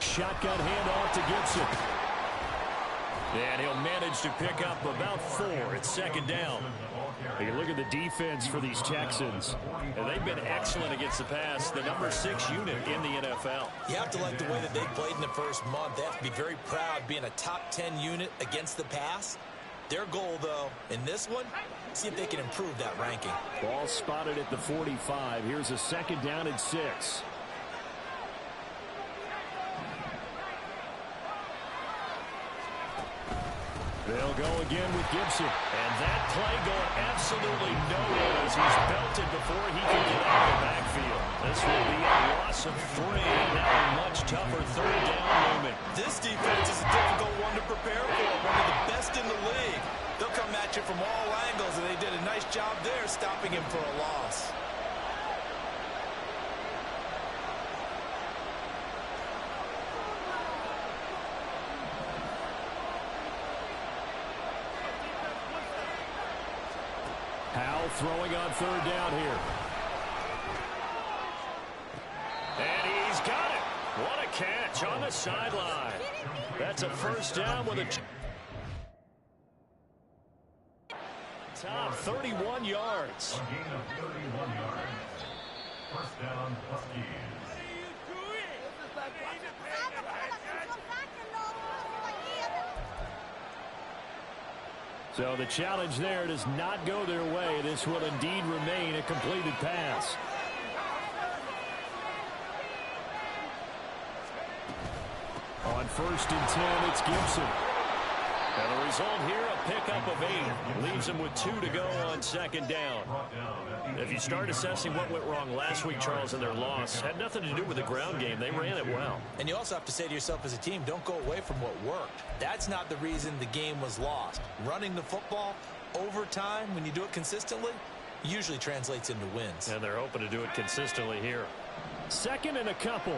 shotgun handoff to Gibson. And he'll manage to pick up about 4. It's second down. You look at the defense for these Texans. And they've been excellent against the pass. The number 6 unit in the NFL. You have to like the way that they played in the first month. They have to be very proud being a top 10 unit against the pass. Their goal, though, in this one, see if they can improve that ranking. Ball spotted at the 45. Here's a second down and 6. They'll go again with Gibson. And that play going absolutely nowhere as he's belted before he can get out of the backfield. This will be a loss of 3. Now a much tougher third down movement. This defense is a difficult one to prepare for. One of the best in the league. They'll come at you from all angles, and they did a nice job there stopping him for a loss. Howell throwing on third down here. And he's got it. What a catch on the sideline. That's a first down with a top 31 yards. A gain of 31 yards. First down, Huskies. So the challenge there does not go their way. This will indeed remain a completed pass. On 1st and 10, it's Gibson. And the result here, a pickup of 8. Leaves them with 2 to go on second down. If you start assessing what went wrong last week, Charles, in their loss, had nothing to do with the ground game. They ran it well. And you also have to say to yourself as a team, don't go away from what worked. That's not the reason the game was lost. Running the football over time, when you do it consistently, usually translates into wins. And they're hoping to do it consistently here. Second and a couple.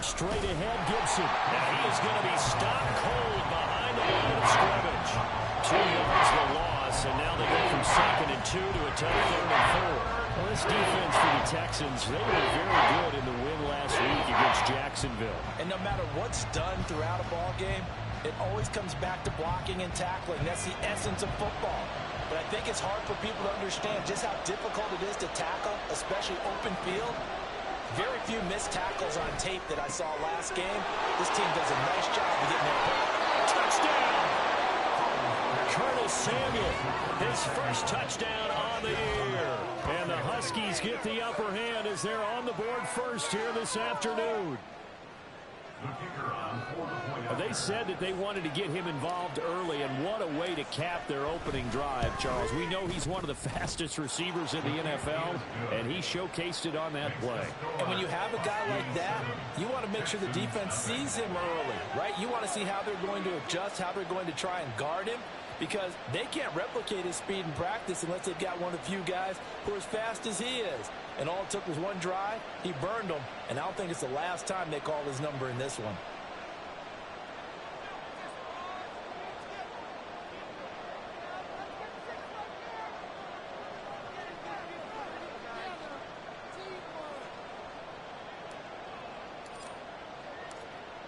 Straight ahead, Gibson. And he is going to be stopped cold behind the line of scrimmage. 2 yards the loss, and now they go from 2nd and 2 to a tough 3rd and 4. Well, this defense for the Texans, they were very good in the win last week against Jacksonville. And no matter what's done throughout a ball game, it always comes back to blocking and tackling. That's the essence of football. But I think it's hard for people to understand just how difficult it is to tackle, especially open field. Very few missed tackles on tape that I saw last game. This team does a nice job of getting that. Touchdown! Colonel Samuel, his first touchdown on the year. And the Huskies get the upper hand as they're on the board first here this afternoon. They said that they wanted to get him involved early, and what a way to cap their opening drive, Charles. We know he's one of the fastest receivers in the NFL, and he showcased it on that play. And when you have a guy like that, you want to make sure the defense sees him early, right? You want to see how they're going to adjust, how they're going to try and guard him, because they can't replicate his speed in practice unless they've got one of the few guys who are as fast as he is. And all it took was one drive. He burned them, and I don't think it's the last time they call his number in this one.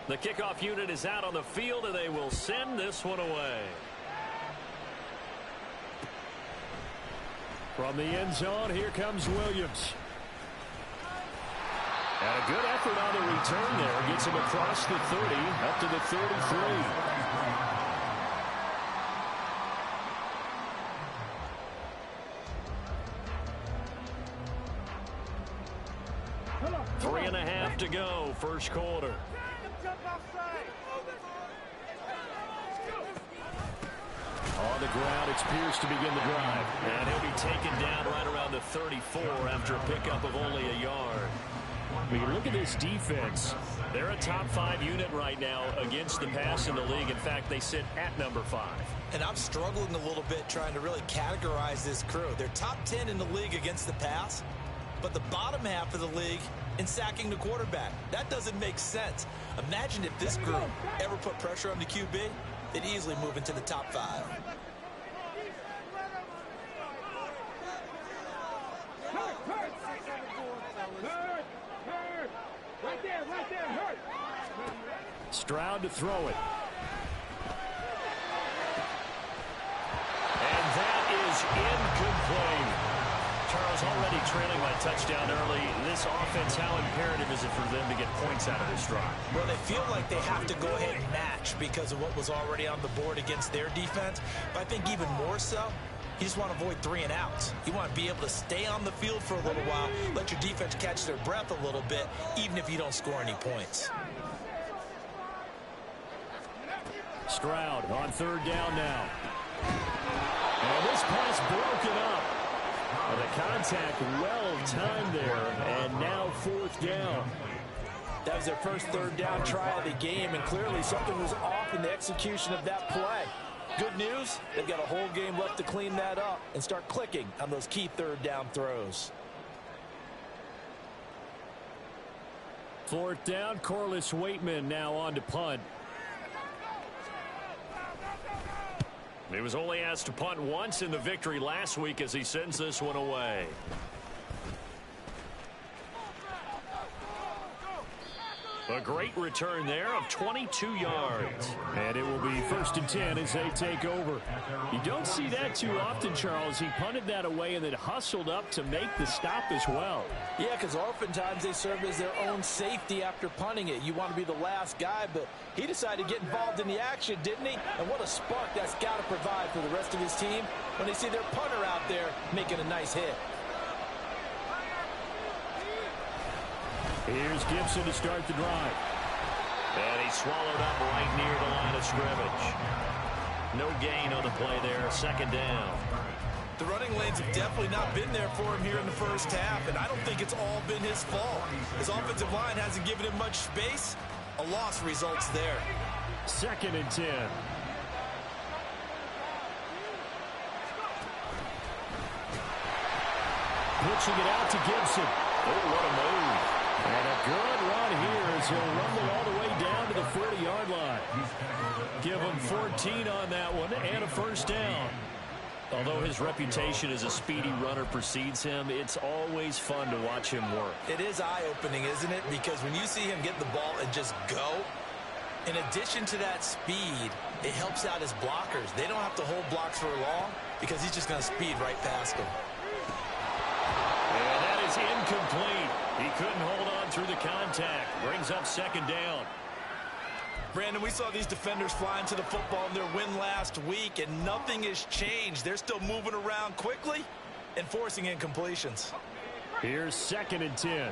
The kickoff unit is out on the field, and they will send this one away. From the end zone, here comes Williams. And a good effort on the return there. Gets him across the 30, up to the 33. Three and a half to go, first quarter. On the ground, it's Pierce to begin the drive. And he'll be taken down right around the 34 after a pickup of only a yard. When you look at this defense, they're a top 5 unit right now against the pass in the league. In fact, they sit at number 5. And I'm struggling a little bit trying to really categorize this crew. They're top 10 in the league against the pass, but the bottom half of the league in sacking the quarterback. That doesn't make sense. Imagine if this group ever put pressure on the QB, they'd easily move into the top 5. Stroud to throw it. And that is incomplete. Charles, already trailing by touchdown early. This offense, how imperative is it for them to get points out of this drive? Well, they feel like they have to go ahead and match because of what was already on the board against their defense. But I think even more so, you just want to avoid 3 and outs. You want to be able to stay on the field for a little while, let your defense catch their breath a little bit, even if you don't score any points. Stroud on 3rd down now. And this pass broken up. Well, the contact well timed there, and now 4th down. That was their first 3rd down try of the game, and clearly something was off in the execution of that play. Good news, they've got a whole game left to clean that up and start clicking on those key 3rd down throws. 4th down, Corliss Waitman now on to punt. He was only asked to punt once in the victory last week as he sends this one away. A great return there of 22 yards. And it will be 1st and 10 as they take over. You don't see that too often, Charles. He punted that away and then hustled up to make the stop as well. Yeah, because oftentimes they serve as their own safety after punting it. You want to be the last guy, but he decided to get involved in the action, didn't he? And what a spark that's got to provide for the rest of his team when they see their punter out there making a nice hit. Here's Gibson to start the drive. And he swallowed up right near the line of scrimmage. No gain on the play there. 2nd down. The running lanes have definitely not been there for him here in the first half, and I don't think it's all been his fault. His offensive line hasn't given him much space. A loss results there. 2nd and 10. Pitching it out to Gibson. Oh, what a move. And a good run here as he'll rumble all the way down to the 40-yard line. Give him 14 on that one and a 1st down. Although his reputation as a speedy runner precedes him, it's always fun to watch him work. It is eye-opening, isn't it? Because when you see him get the ball and just go, in addition to that speed, it helps out his blockers. They don't have to hold blocks for long because he's just going to speed right past them. And that is incomplete. He couldn't hold on through the contact. Brings up 2nd down. Brandon, we saw these defenders flying to the football in their win last week, and nothing has changed. They're still moving around quickly and forcing incompletions. Here's 2nd and 10.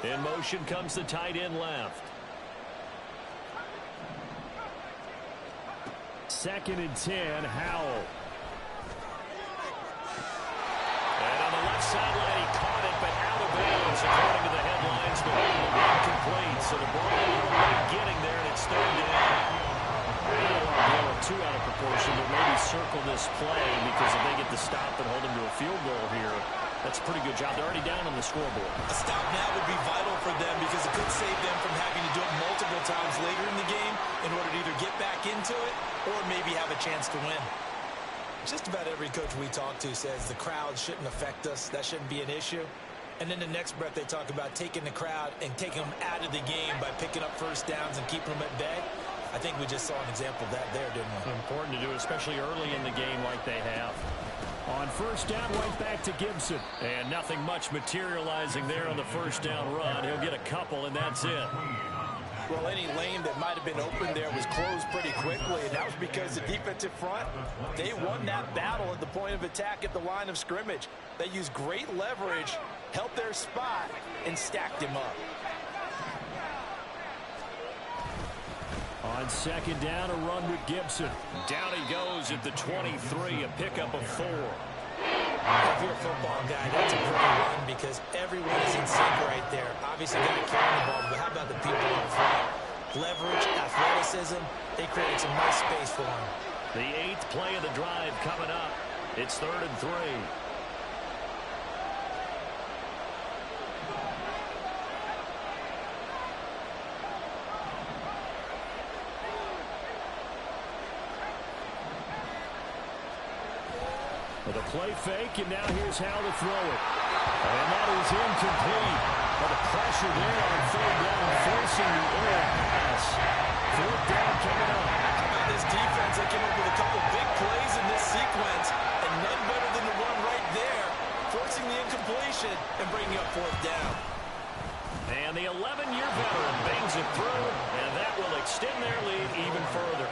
In motion comes the tight end left. 2nd and 10, Howell. And on the left sideline, he caught it, but out of bounds, according to the headlines, but incomplete. So the ball already getting there, and it's 3rd down. I don't want to blow it too out of proportion, but maybe circle this play, because if they get the stop and hold them to a field goal here, that's a pretty good job. They're already down on the scoreboard. A stop now would be vital for them because it could save them from having to do it multiple times later in the game in order to either get back into it or maybe have a chance to win. Just about every coach we talk to says the crowd shouldn't affect us. That shouldn't be an issue. And then the next breath they talk about taking the crowd and taking them out of the game by picking up 1st downs and keeping them at bay. I think we just saw an example of that there, didn't we? Important to do, especially early in the game like they have. On 1st down, right back to Gibson. And nothing much materializing there on the 1st down run. He'll get a couple, and that's it. Well, any lane that might have been open there was closed pretty quickly, and that was because the defensive front, they won that battle at the point of attack at the line of scrimmage. They used great leverage, held their spot, and stacked him up. On 2nd down, a run with Gibson. Down he goes at the 23, a pickup of 4. If you're a football guy, that's a great run because everyone is in sync right there. Obviously, got to carry the ball, but how about the people up front? Leverage, athleticism, they created some nice space for him. The 8th play of the drive coming up. It's 3rd and 3. With a play fake, and now here's how to throw it. And that is incomplete. But the pressure there on third down, forcing the errant pass. Fourth down coming up. How about this defense? They came up with a couple big plays in this sequence, and none better than the one right there, forcing the incompletion and bringing up fourth down. And the 11-year veteran bangs it through, and that will extend their lead even further.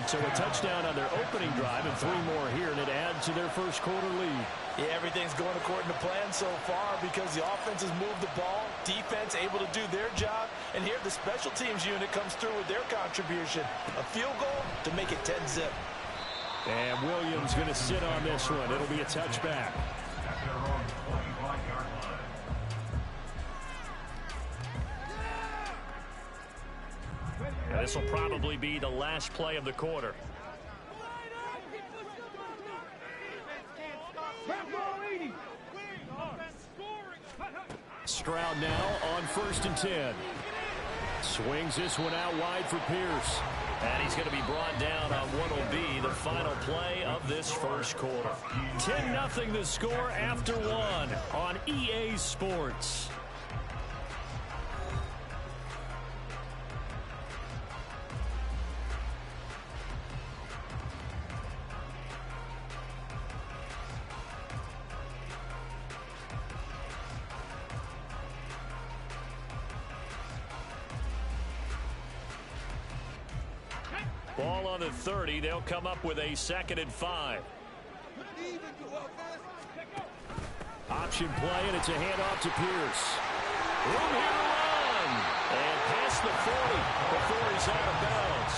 So a touchdown on their opening drive and 3 more here, and it adds to their first quarter lead. Yeah, everything's going according to plan so far because the offense has moved the ball, defense able to do their job, and here the special teams unit comes through with their contribution. A field goal to make it 10-zip. And Williams going to sit on this one. It'll be a touchback. At their own 25-yard line. And this will probably be the last play of the quarter. Stroud now on 1st and 10. Swings this one out wide for Pierce. And he's going to be brought down on what will be the final play of this first quarter. 10-0 the score after 1 on EA Sports. Ball on the 30. They'll come up with a 2nd and 5. Option play, and it's a handoff to Pierce. Room here to run. And past the 40 before he's out of bounds.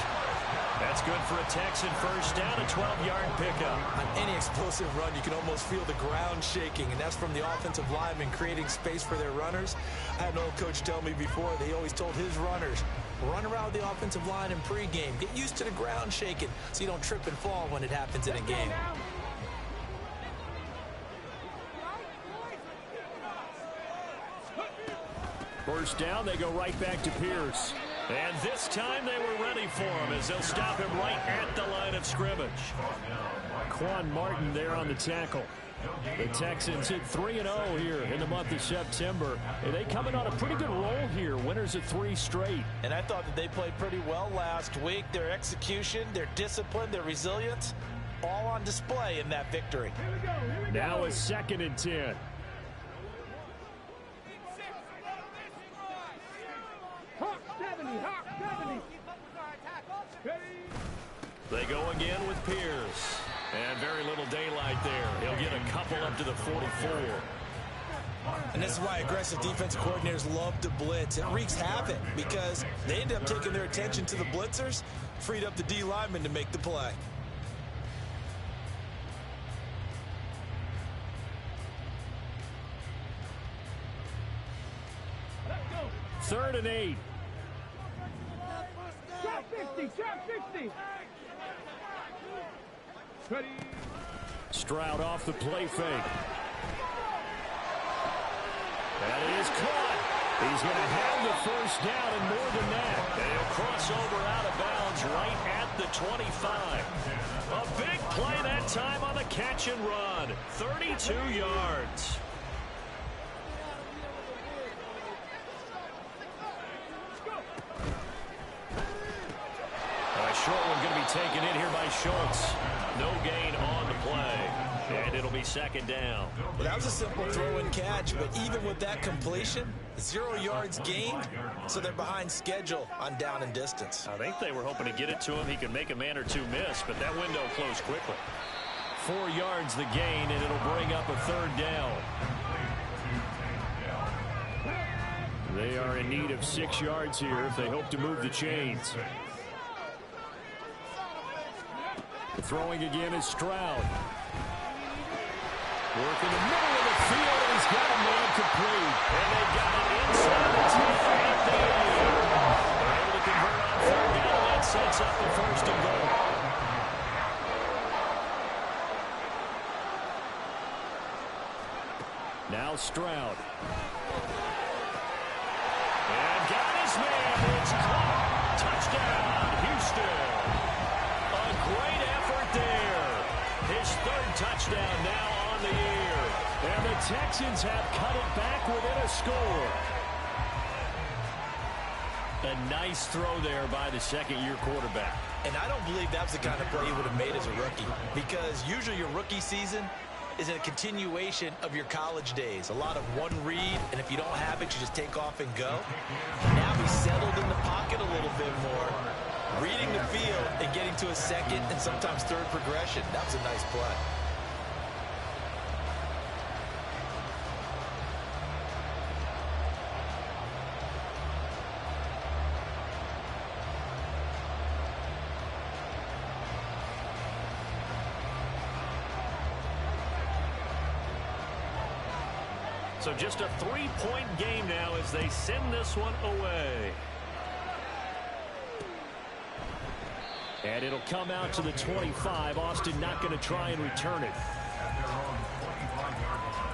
That's good for a Texan first down, a 12-yard pickup. On any explosive run, you can almost feel the ground shaking, and that's from the offensive linemen creating space for their runners. I had an old coach tell me before, they always told his runners, run around the offensive line in pregame. Get used to the ground shaking so you don't trip and fall when it happens in a game. First down, they go right back to Pierce. And this time they were ready for him as they'll stop him right at the line of scrimmage. Quan Martin there on the tackle. The Texans hit 3-0 here in the month of September. And they coming on a pretty good roll here. Winners of 3 straight. And I thought that they played pretty well last week. Their execution, their discipline, their resilience, all on display in that victory. Now a 2nd and 10. They go again with Pierce. And very little daylight there. He'll get a couple up to the 44. And this is why aggressive defensive coordinators love to blitz. It wreaks havoc because they end up taking their attention to the blitzers, freed up the D lineman to make the play. Third and 8. Shot 50, shot 50. Ready. Stroud off the play fake. That is caught. He's going to have the first down and more than that. And he'll cross over out of bounds right at the 25. A big play that time on the catch and run. 32 yards. Short one going to be taken in here by Schultz. No gain on the play. And it'll be 2nd down. Well, that was a simple throw and catch, but even with that completion, 0 yards gained, so they're behind schedule on down and distance. I think they were hoping to get it to him. He could make a man or 2 miss, but that window closed quickly. 4 yards the gain, and it'll bring up a 3rd down. They are in need of 6 yards here if they hope to move the chains. Throwing again is Stroud. Work in the middle of the field, and he's got a man complete. And they got it inside the 10 at the 8. They're able to convert on 3rd down. That sets up the 1st and goal. Now Stroud. And got his man. It's caught. Touchdown, Houston. A great effort there. His his third touchdown now on the year. And the Texans have cut it back within a score. A nice throw there by the second-year quarterback. And I don't believe that was the kind of play he would have made as a rookie, because usually your rookie season is a continuation of your college days. A lot of one read, and if you don't have it, you just take off and go. Now he's settled in the pocket a little bit more, reading the field and getting to a second and sometimes third progression. That was a nice play. So just a 3-point game now as they send this one away. And it'll come out to the 25. Austin not going to try and return it. At their own 25-yard line.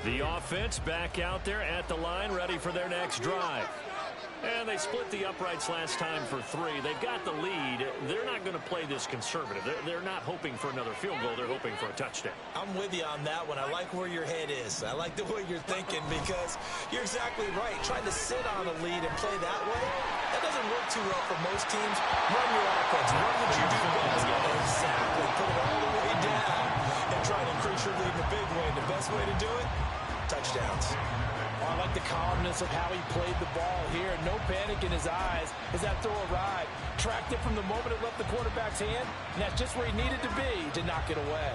The offense back out there at the line, ready for their next drive. And they split the uprights last time for 3. They've got the lead. They're not going to play this conservative. They're not hoping for another field goal. They're hoping for a touchdown. I'm with you on that one. I like where your head is. I like the way you're thinking, because you're exactly right. Trying to sit on a lead and play that way, that doesn't work too well for most teams. Run your offense. Run what you do best. Exactly. Put it all the way down and try to increase your lead in a big way. The best way to do it, touchdowns. I like the calmness of how he played the ball here. No panic in his eyes as that throw arrived. Tracked it from the moment it left the quarterback's hand, and that's just where he needed to be to knock it away.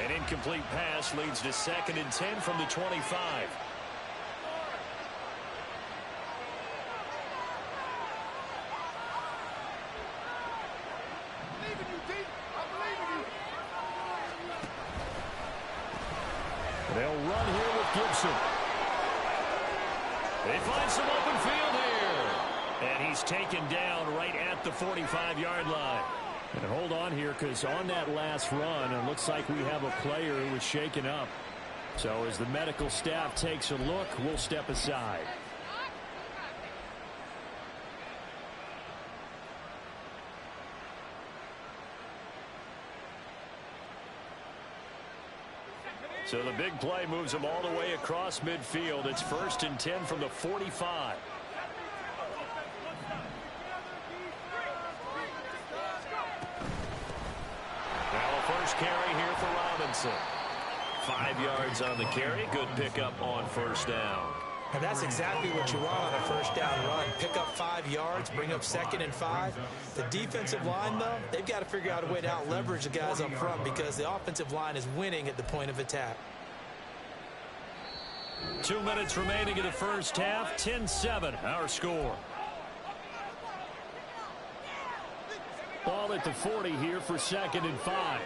An incomplete pass leads to 2nd and 10 from the 25. They'll run here with Gibson. They find some open field here. And he's taken down right at the 45-yard line. And hold on here, because on that last run, it looks like we have a player who was shaken up. So as the medical staff takes a look, we'll step aside. So the big play moves them all the way across midfield. It's 1st and 10 from the 45. Now a first carry here for Robinson. 5 yards on the carry. Good pickup on first down. And that's exactly what you want on a first down run. Pick up 5 yards, bring up 2nd and 5. The defensive line, though, they've got to figure out a way to out-leverage the guys up front, because the offensive line is winning at the point of attack. 2 minutes remaining in the first half. 10-7, our score. Ball at the 40 here for 2nd and 5.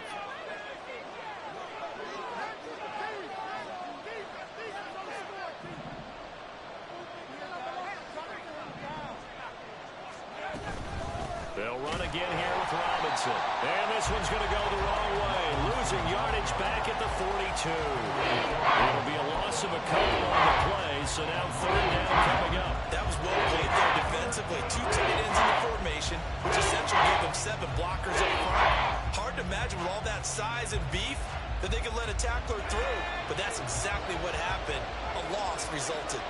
They'll run again here with Robinson. And this one's going to go the wrong way. Losing yardage back at the 42. It'll be a loss of a couple on the play, so now 3rd down coming up. That was well played there defensively. 2 tight ends in the formation, which essentially gave them 7 blockers up front. Hard to imagine with all that size and beef that they could let a tackler through, but that's exactly what happened. A loss resulted.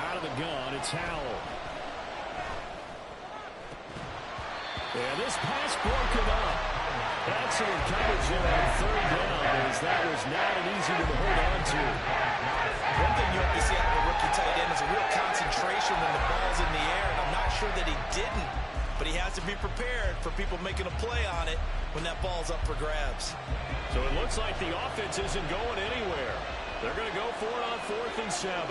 Out of the gun, it's Howell. And this pass broken up. Excellent coverage there on 3rd down, as that was not an easy one to hold on to. One thing you have to see out of a rookie tight end is a real concentration when the ball's in the air, and I'm not sure that he didn't, but he has to be prepared for people making a play on it when that ball's up for grabs. So it looks like the offense isn't going anywhere. They're going to go for it on 4th and 7.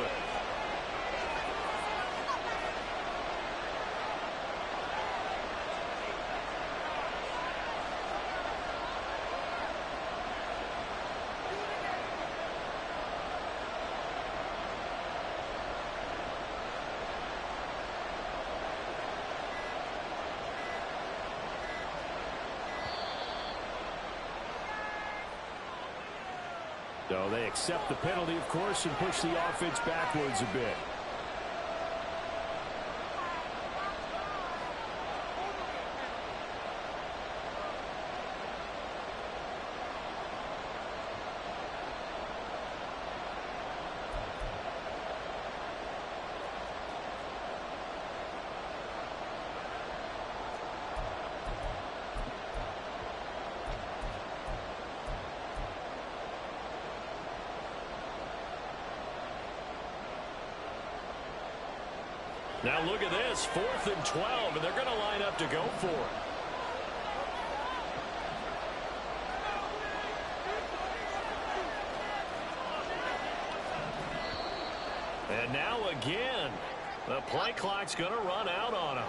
So they accept the penalty, of course, and push the offense backwards a bit. Now look at this, 4th and 12, and they're going to line up to go for it. And now again, the play clock's going to run out on them.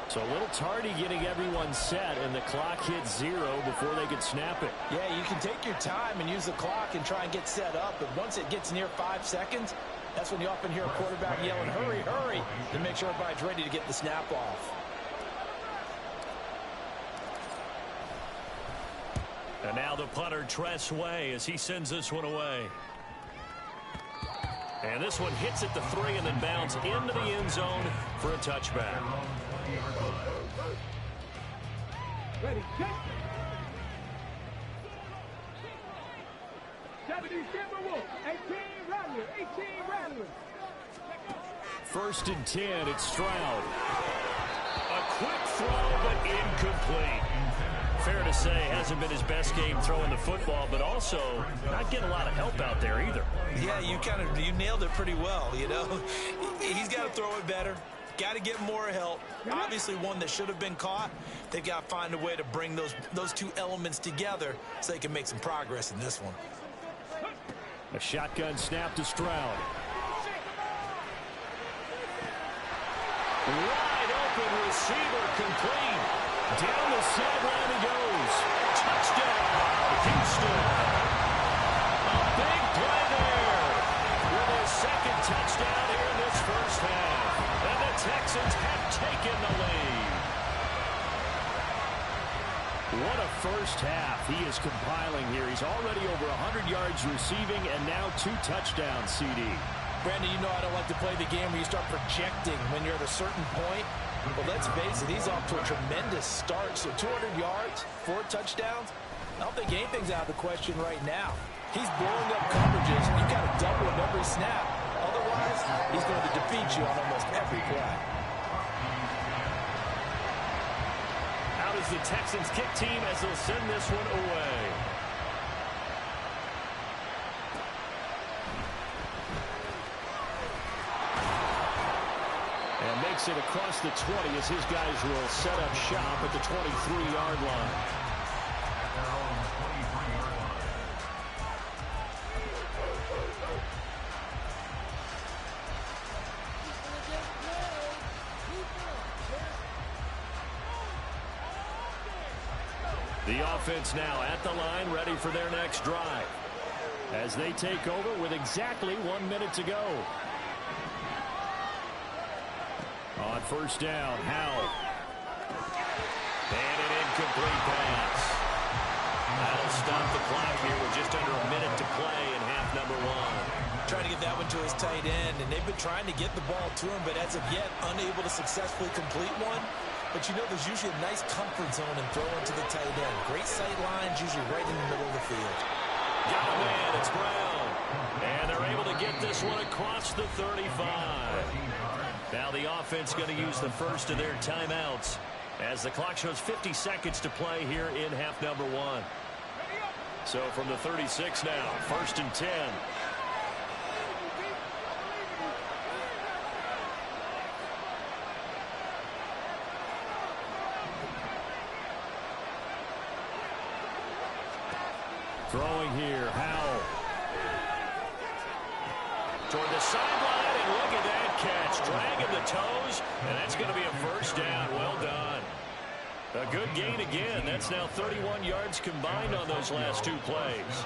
So a little tardy getting everyone set, and the clock hits 0 before they can snap it. Yeah, you can take your time and use the clock and try and get set up, but once it gets near 5 seconds, that's when you often hear a quarterback yelling, hurry, hurry, to make sure everybody's ready to get the snap off. And now the punter, Tress Way, as he sends this one away. And this one hits at the 3 and then bounds into the end zone for a touchback. Ready, check. 70 Timberwolves, 18 Rattler, 18 Rattler. 1st and 10, it's Stroud. A quick throw, but incomplete. Fair to say, hasn't been his best game throwing the football, but also not getting a lot of help out there either. Yeah, you nailed it pretty well, you know. He's got to throw it better. Got to get more help. Obviously one that should have been caught. They've got to find a way to bring those two elements together so they can make some progress in this one. A shotgun snap to Stroud. Wide open receiver complete. Down the sideline he goes. Touchdown, Houston. A big play there with his 2nd touchdown here in this first half. And the Texans have taken the lead. What a first half he is compiling here. He's already over 100 yards receiving and now 2 touchdowns, CD. Brandon, you know I don't like to play the game where you start projecting when you're at a certain point. Well, let's face it, he's off to a tremendous start. So 200 yards, 4 touchdowns. I don't think anything's out of the question right now. He's blowing up coverages. You've got to double him every snap. Otherwise, he's going to defeat you on almost every play. How does the Texans kick team as they'll send this one away? And makes it across the 20 as his guys will set up shop at the 23-yard line. The offense now at the line, ready for their next drive. As they take over with exactly 1 minute to go. On 1st down, Howell. And an incomplete pass. That'll stop the clock here with just under a minute to play in half number 1. Trying to get that one to his tight end, and they've been trying to get the ball to him, but as of yet, unable to successfully complete one. But you know, there's usually a nice comfort zone in throwing to the tight end. Great sight lines, usually right in the middle of the field. Got a man, it's Brown. And they're able to get this one across the 35. Now the offense going to use the first of their timeouts as the clock shows 50 seconds to play here in half number 1. So from the 36 now, 1st and 10. Throwing here, Howell. Toward the sideline, and look at that catch. Dragging the toes, and that's going to be a 1st down. Well done. A good gain again. That's now 31 yards combined on those last 2 plays.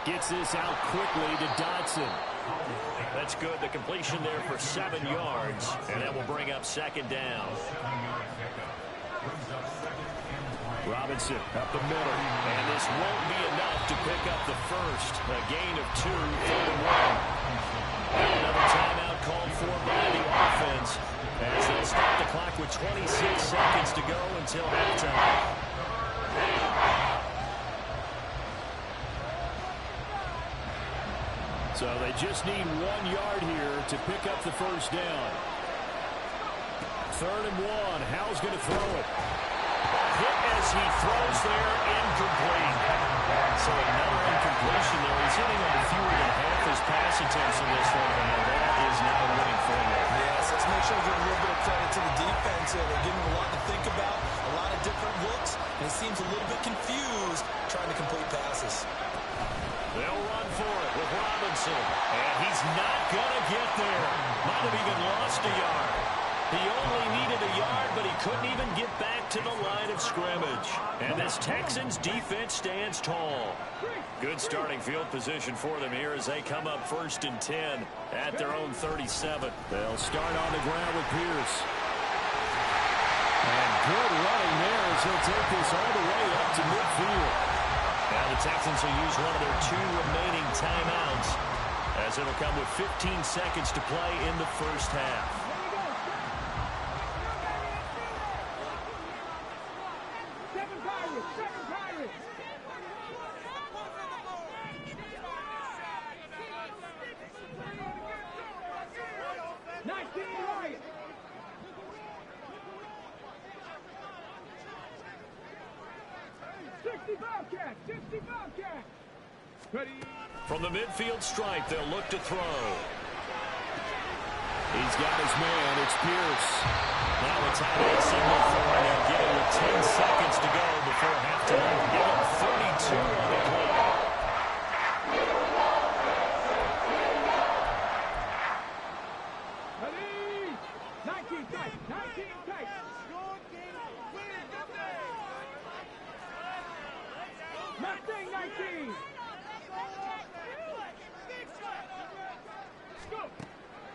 Gets this out quickly to Dotson. That's good. The completion there for 7 yards, and that will bring up second down. Robinson up the middle, and this won't be enough to pick up the first. A gain of 2, 3rd and 1. Another timeout called for by the offense as they'll stop the clock with 26 seconds to go until halftime. So they just need 1 yard here to pick up the first down. 3rd and 1. Howell's going to throw it. Hit as he throws there, incomplete. So another incompletion there. He's hitting on fewer than half his pass attempts in this one, and that is not a winning formula. Yes, let's make sure we give a little bit of credit to the defense here. They're giving him a lot to think about, a lot of different looks, and he seems a little bit confused trying to complete passes. They'll run for it with Robinson, and he's not going to get there. Might have even lost a yard. He only needed a yard, but he couldn't even get back to the line of scrimmage. And this Texans defense stands tall. Good starting field position for them here as they come up 1st and 10 at their own 37. They'll start on the ground with Pierce. And good running there as he'll take this all the way up to midfield. Now the Texans will use one of their 2 remaining timeouts as it'll come with 15 seconds to play in the first half. From the midfield stripe, they'll look to throw. He's got his man. It's Pierce. Now a timeout signal for him. They'll get it with 10 seconds to go before halftime. Give him 32 on the clock. Ready? 19 tight. 19 tight. Mustang 19.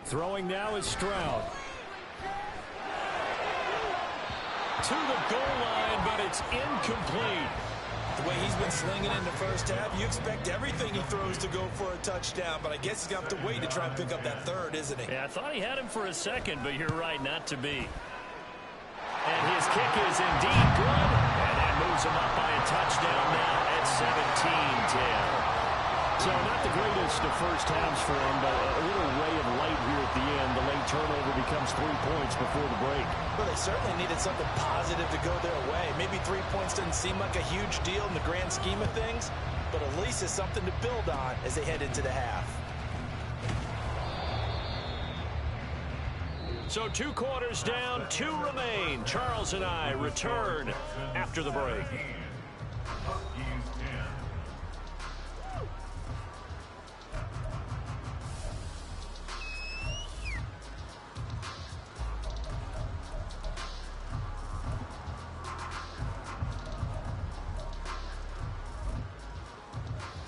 Throwing now is Stroud. To the goal line, but it's incomplete. The way he's been slinging in the first half, you expect everything he throws to go for a touchdown, but I guess he's going to have to wait to try and pick up that third, isn't he? Yeah, I thought he had him for a second, but you're right, not to be. And his kick is indeed good, and that moves him up by a touchdown now at 17-10. So not the greatest of first halves for him, but a little ray of light here at the end. The late turnover becomes 3 points before the break. Well, they certainly needed something positive to go their way. Maybe 3 points doesn't seem like a huge deal in the grand scheme of things, but at least it's something to build on as they head into the half. So 2 quarters down, 2 remain. Charles and I return after the break.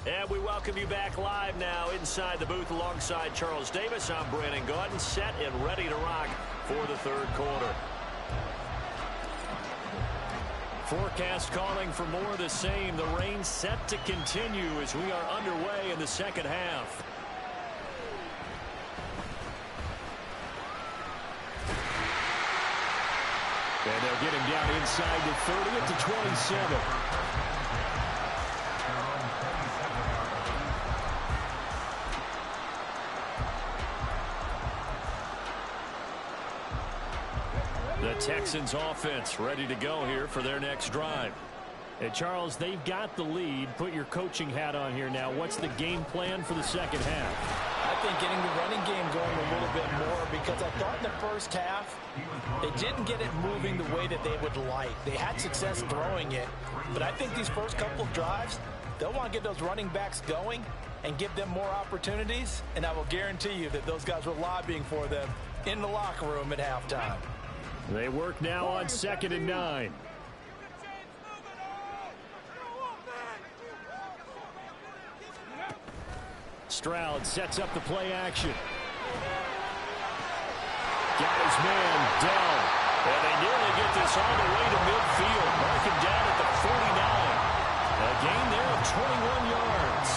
And we welcome you back live now inside the booth alongside Charles Davis. I'm Brandon Gaudin, set and ready to rock for the 3rd quarter. Forecast calling for more of the same. The rain set to continue as we are underway in the second half. And they'll get him down inside the 30 at the 27. The Texans offense ready to go here for their next drive. And Charles, they've got the lead. Put your coaching hat on here now. What's the game plan for the second half? I think getting the running game going a little bit more, because I thought in the first half they didn't get it moving the way that they would like. They had success throwing it, but I think these first couple of drives, they'll want to get those running backs going and give them more opportunities, and I will guarantee you that those guys were lobbying for them in the locker room at halftime. They work now on 2nd and 9. Stroud sets up the play action. Got his man down. And they nearly get this all the way to midfield. Mark him down at the 49. A gain there of 21 yards.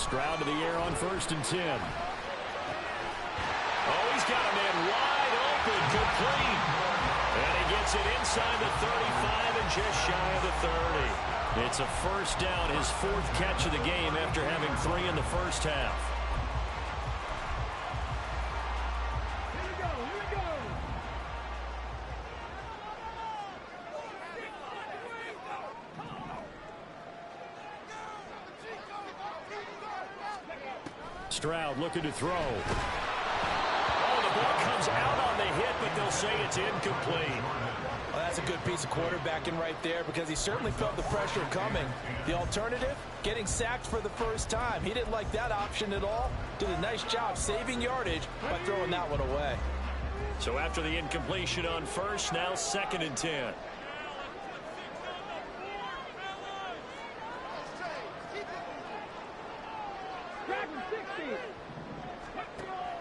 Stroud to the air on 1st and 10. Oh, he's got a man wide open, complete. And he gets it inside the 35 and just shy of the 30. It's a first down, his 4th catch of the game after having 3 in the first half. Stroud looking to throw. Oh, the ball comes out on the hit, but they'll say it's incomplete. Well, that's a good piece of quarterbacking right there because he certainly felt the pressure coming. The alternative, getting sacked for the first time. He didn't like that option at all. Did a nice job saving yardage by throwing that one away. So after the incompletion on 1st, now 2nd and 10.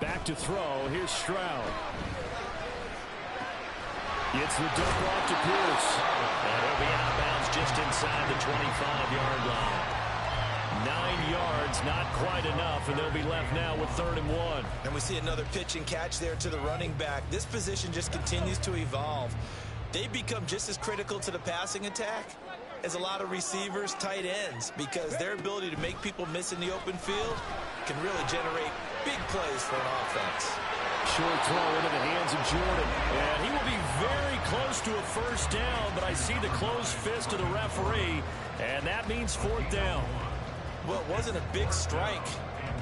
Back to throw. Here's Stroud. Gets the dump off to Pierce. And he'll be out of bounds just inside the 25-yard line. 9 yards, not quite enough, and they'll be left now with 3rd and 1. And we see another pitch and catch there to the running back. This position just continues to evolve. They become just as critical to the passing attack as a lot of receivers, tight ends, because their ability to make people miss in the open field can really generate big plays for an offense. Short throw into the hands of Jordan. And he will be very close to a first down, but I see the closed fist of the referee, and that means 4th down. Well, it wasn't a big strike,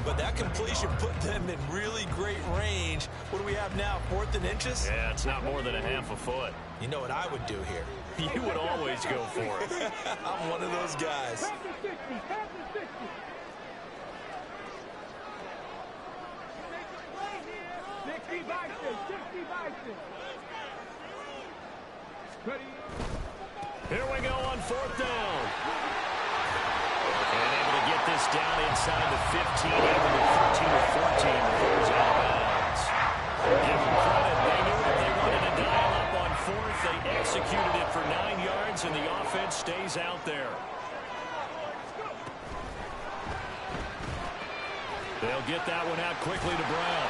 but that completion put them in really great range. What do we have now, 4th and inches? Yeah, it's not more than a half a foot. You know what I would do here? You would always go for it. I'm one of those guys. Here we go on 4th down. And able to get this down inside the 15, even the 13 or 14 before he's out of bounds. Give them credit. They knew if they wanted to dial up on 4th, they executed it for 9 yards, and the offense stays out there. They'll get that one out quickly to Brown.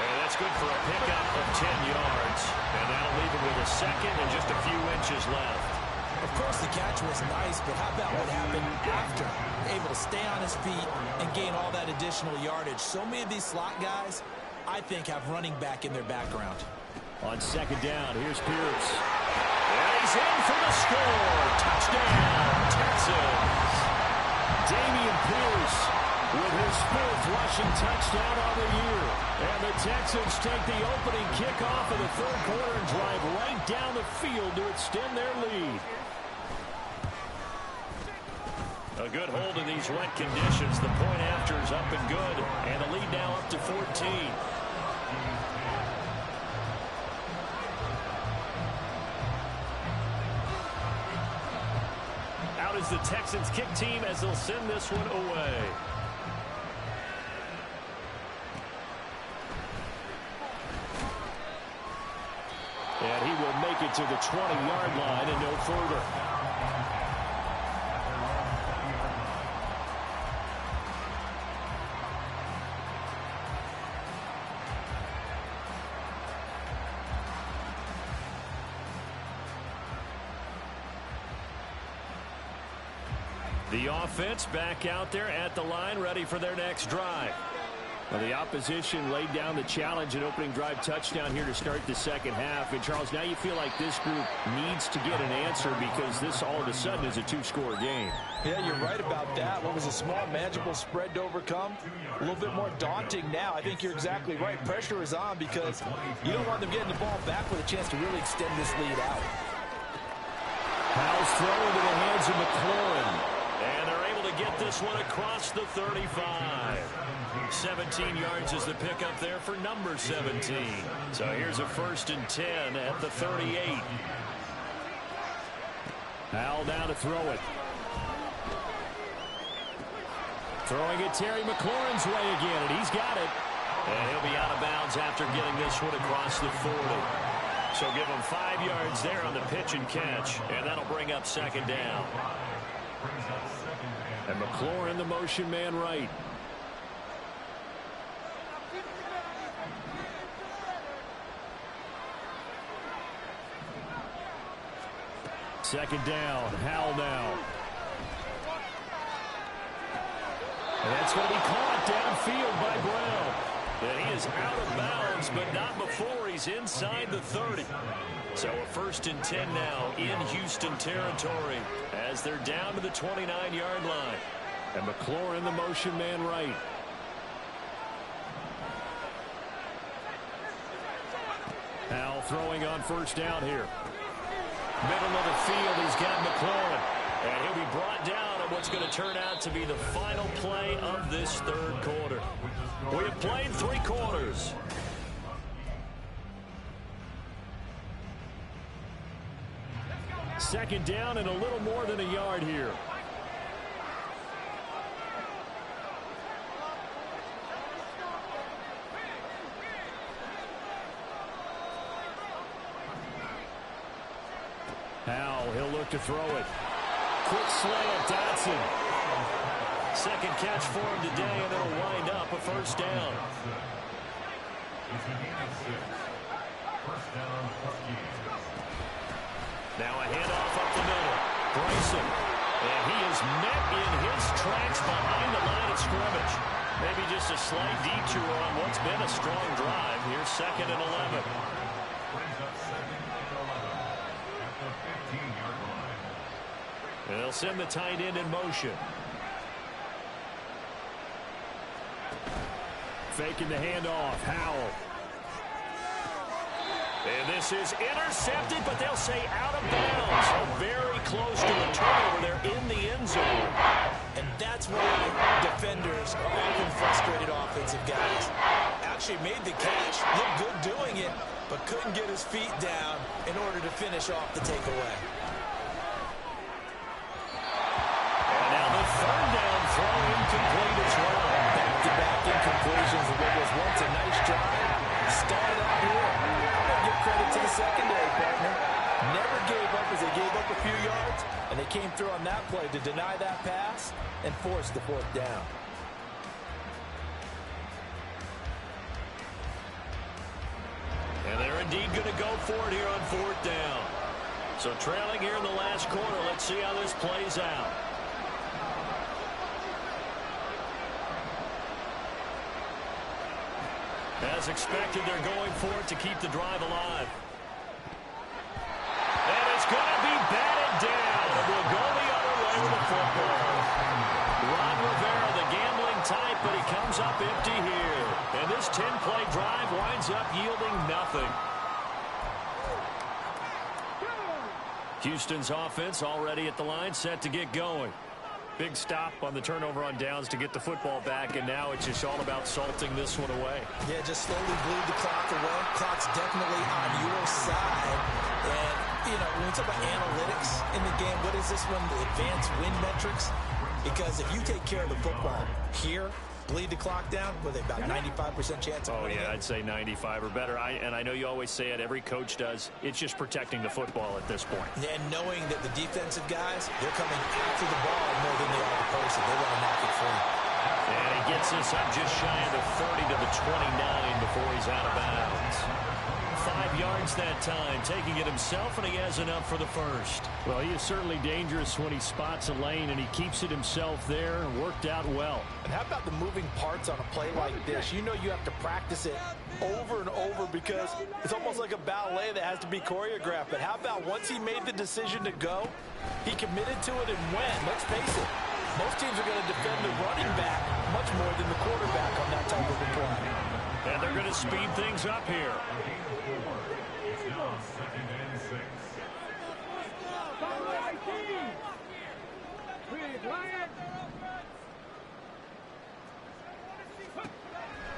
And that's good for a pickup of 10 yards. And that'll leave him with a 2nd and just a few inches left. Of course, the catch was nice, but how about what happened after? Able to stay on his feet and gain all that additional yardage. So many of these slot guys, I think, have running back in their background. On 2nd down, here's Pierce. And he's in for the score. Touchdown, Texans. Damian Pierce with his 4th rushing touchdown on the year. And the Texans take the opening kickoff of the 3rd quarter and drive right down the field to extend their lead. A good hold in these wet conditions. The point after is up and good. And the lead now up to 14. Out is the Texans kick team as they'll send this one away. And he will make it to the 20-yard line and no further. The offense back out there at the line, ready for their next drive. Well, the opposition laid down the challenge and opening drive touchdown here to start the 2nd half. And, Charles, now you feel like this group needs to get an answer because this all of a sudden is a 2-score game. Yeah, you're right about that. What was a small, manageable spread to overcome? A little bit more daunting now. I think you're exactly right. Pressure is on because you don't want them getting the ball back with a chance to really extend this lead out. Powell's throw into the hands of McLaurin. And they're able to get this one across the 35. 17 yards is the pickup there for number 17. So here's a 1st and 10 at the 38. Howell down to throw it. Throwing it Terry McLaurin's way again, and he's got it. And he'll be out of bounds after getting this one across the 40. So give him 5 yards there on the pitch and catch, and that'll bring up 2nd down. And McLaurin, the motion man right. Second down, Howell now. And that's going to be caught downfield by Brown. And he is out of bounds, but not before he's inside the 30. So a 1st and 10 now in Houston territory as they're down to the 29-yard line. And McLaurin, the motion man right. Howell throwing on 1st down here. Middle of the field, he's got McLaurin. And he'll be brought down on what's going to turn out to be the final play of this 3rd quarter. We have played 3 quarters. Second down and a little more than a yard here. Howell, he'll look to throw it. Quick slant, Dotson. 2nd catch for him today, and it'll wind up a 1st down. Now a handoff up the middle. Bryson. And he is met in his tracks behind the line of scrimmage. Maybe just a slight detour on what's been a strong drive. Here's 2nd and 11. And they'll send the tight end in motion. Faking the handoff, Howell. And this is intercepted, but they'll say out of bounds. So very close to a turnover there in the end zone. And that's why defenders are often frustrated offensive guys. Actually made the catch, looked good doing it, but couldn't get his feet down in order to finish off the takeaway. And now the 3rd down throw incomplete as well. Back-to-back incompletions of what was once a nice drive. Started out here. I'm going to give credit to the secondary, partner. Never gave up as they gave up a few yards, and they came through on that play to deny that pass and force the 4th down. And they're indeed going to go for it here on 4th down. So trailing here in the last quarter, let's see how this plays out. As expected, they're going for it to keep the drive alive. And it's going to be batted down. We'll go the other way with the football. Ron Rivera, the gambling type, but he comes up empty here. And this 10-play drive winds up yielding nothing. Houston's offense already at the line, set to get going. Big stop on the turnover on downs to get the football back, and now it's just all about salting this one away. Yeah, just slowly bleed the clock away. Clock's definitely on your side. And, you know, when we talk about analytics in the game, what is this one? The advanced win metrics? Because if you take care of the football here, bleed the clock down, with about 95% chance of winning. Yeah, I'd say 95 or better. And I know you always say it, every coach does. It's just protecting the football at this point. And knowing that the defensive guys, they're coming after the ball more than they are the person. They want to knock it free. And he gets this up just shy of the 30 to the 29 before he's out of bounds. 5 yards that time, taking it himself, and he has enough for the 1st. Well, he is certainly dangerous when he spots a lane, and he keeps it himself there and worked out well. And how about the moving parts on a play like this? You know you have to practice it over and over because it's almost like a ballet that has to be choreographed. But how about once he made the decision to go, he committed to it and went. Let's face it, most teams are going to defend the running back much more than the quarterback on that type of a play. And they're going to speed things up here.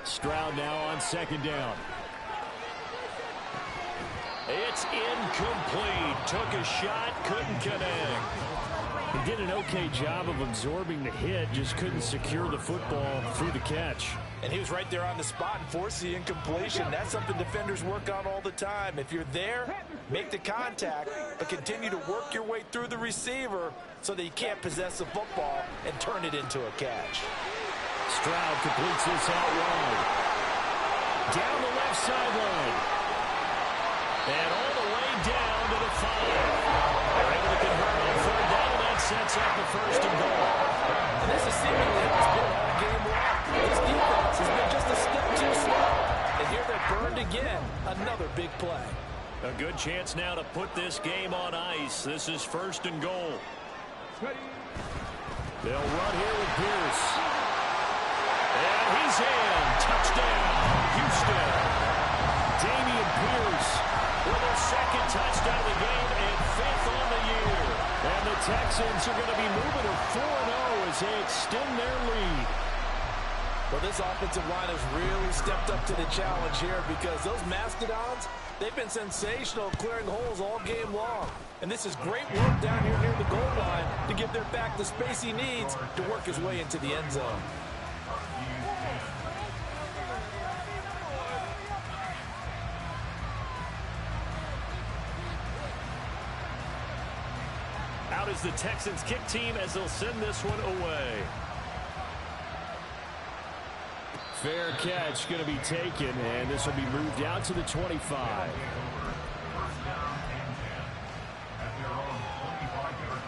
Stroud now on second down. It's incomplete. Took a shot, couldn't connect. He did an okay job of absorbing the hit, just couldn't secure the football through the catch. And he was right there on the spot and forced the incompletion. That's something defenders work on all the time. If you're there, make the contact, but continue to work your way through the receiver so that you can't possess the football and turn it into a catch. Stroud completes this out wide. Down the left sideline. And all the way down to the 5. They're able to convert on third down, and that sets up the first and goal. And this is seemingly how it's been all game long. This defense has been just a step too slow. And here they're burned again. Another big play. A good chance now to put this game on ice. This is first and goal. They'll run here with Pierce. And he's in. Touchdown, Houston. Dameon Pierce with a second touchdown of the game and 5th on the year. And the Texans are going to be moving to 4-0 as they extend their lead. Well, this offensive line has really stepped up to the challenge here because those Mastodons, they've been sensational clearing holes all game long. And this is great work down here near the goal line to give their back the space he needs to work his way into the end zone. Out is the Texans kick team as they'll send this one away. Fair catch going to be taken, and this will be moved out to the 25. First down and 10 at their own 25-yard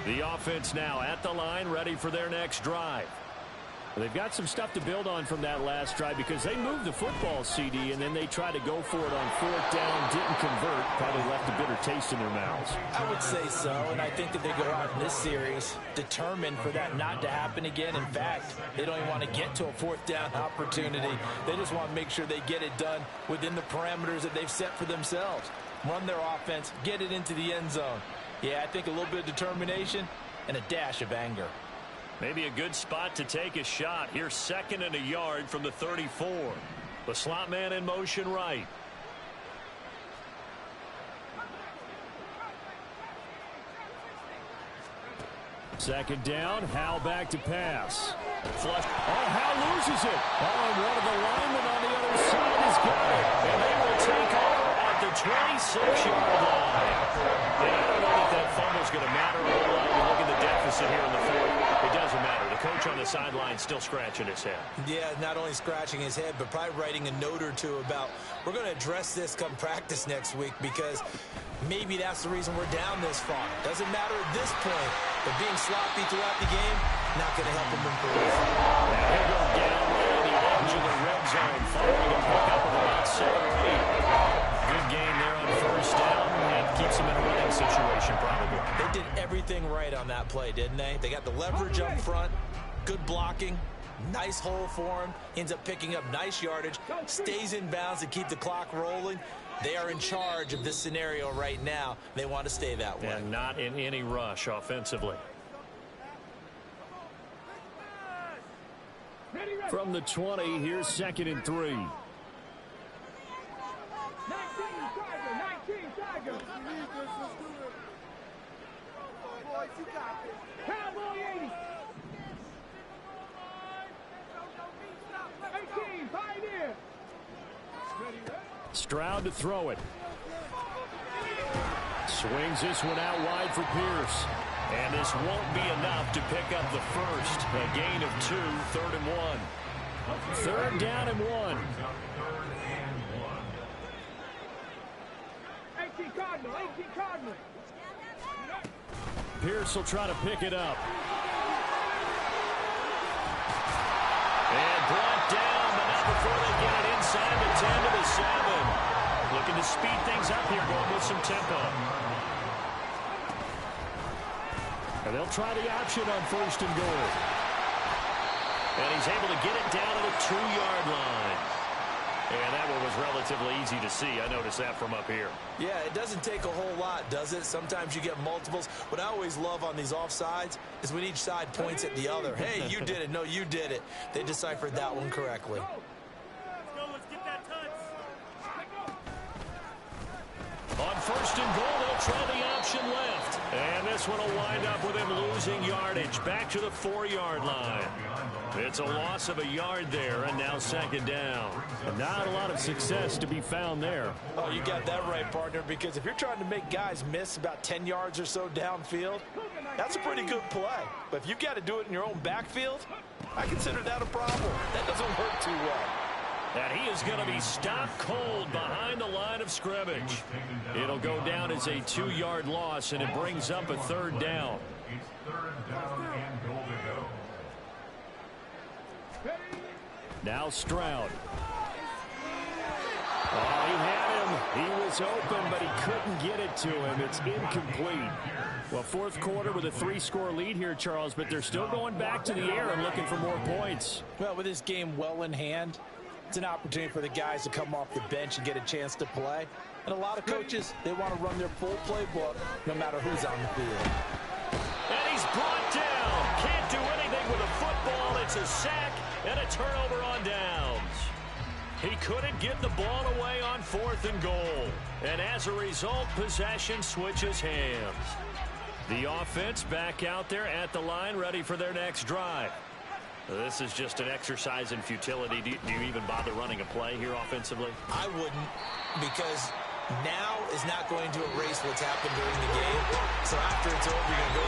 line. The offense now at the line, ready for their next drive. They've got some stuff to build on from that last drive because they moved the football, CD, and then they tried to go for it on fourth down, didn't convert, probably left a bitter taste in their mouths. I would say so, and I think that they go out in this series determined for that not to happen again. In fact, they don't even want to get to a fourth down opportunity. They just want to make sure they get it done within the parameters that they've set for themselves. Run their offense, get it into the end zone. Yeah, I think a little bit of determination and a dash of anger. Maybe a good spot to take a shot. Here's 2nd and a yard from the 34. The slot man in motion right. Second down, Howell back to pass. Flush. Oh, Howell loses it. Oh, and one of the linemen on the other side has got it. And they will take over at the 26-yard line. And I don't know that that fumble's going to matter a whole lot. You look at the deficit here in the 4th. It doesn't matter. The coach on the sideline still scratching his head. Yeah, not only scratching his head, but probably writing a note or two about we're going to address this come practice next week because maybe that's the reason we're down this far. Doesn't matter at this point, but being sloppy throughout the game, not going to help him improve. Now he'll go down on the edge of the red zone following a pickup of about 7 or 8. Good game there on first down and keeps him in a running situation probably. They did everything right on that play, didn't they? They got the leverage up front, good blocking, nice hole for him, ends up picking up nice yardage, stays in bounds to keep the clock rolling. They are in charge of this scenario right now. They want to stay that way. And not in any rush offensively. From the 20, here's 2nd and 3. 19 Tiger. Cowboy 80. 18, Pioneer. Stroud to throw it. Swings this one out wide for Pierce. And this won't be enough to pick up the first. A gain of 2, 3rd and 1. 3rd down and 1. 18 Cardinal, 18 Cardinal. Pierce will try to pick it up. And brought down, but not before they get it inside the 10 to the 7. Looking to speed things up here, going with some tempo. And they'll try the option on 1st and goal. And he's able to get it down to the 2-yard line. And that one was relatively easy to see. I noticed that from up here. Yeah, it doesn't take a whole lot, does it? Sometimes you get multiples. What I always love on these offsides is when each side points at the other. Hey, you did it. No, you did it. They deciphered that one correctly. Let's get that touch. On first and goal, they'll try the option left. And this one will wind up with him losing yardage back to the 4-yard line. It's a loss of a yard there, and now second down. Not a lot of success to be found there. Oh, you got that right, partner, because if you're trying to make guys miss about 10 yards or so downfield, that's a pretty good play. But if you got to do it in your own backfield, I consider that a problem. That doesn't work too well. And he is going to be stopped cold behind the line of scrimmage. It'll go down as a 2-yard loss, and it brings up a third down. It's third down and goal to go. Now Stroud. Oh, he had him. He was open, but he couldn't get it to him. It's incomplete. Well, fourth quarter with a 3-score lead here, Charles, but they're still going back to the air and looking for more points. Well, with this game well in hand, it's an opportunity for the guys to come off the bench and get a chance to play. And a lot of coaches, they want to run their full playbook no matter who's on the field. And he's brought down. Can't do anything with a football. It's a sack and a turnover on downs. He couldn't get the ball away on 4th and goal. And as a result, possession switches hands. The offense back out there at the line, ready for their next drive. This is just an exercise in futility. Do you even bother running a play here offensively? I wouldn't, because now is not going to erase what's happened during the game. So after it's over, you're going to go